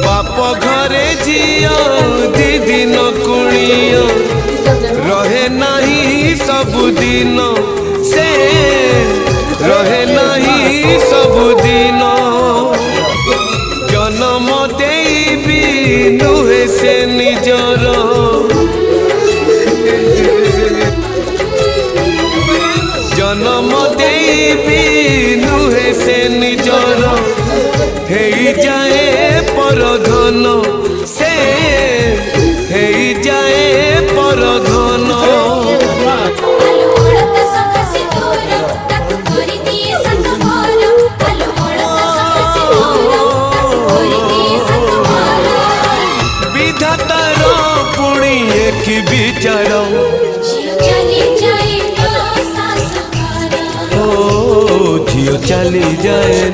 बाप घरे झिया दी दिन कुणिया रहे नहीं सबुदिन से रहे नहीं सबुदिन जन्म देवी नुहे से निजर जन्म देवी नुहे से निजर हे जाए परधन से हे जाए परधन विधातार पुणी एक विचार झियो चली जाए।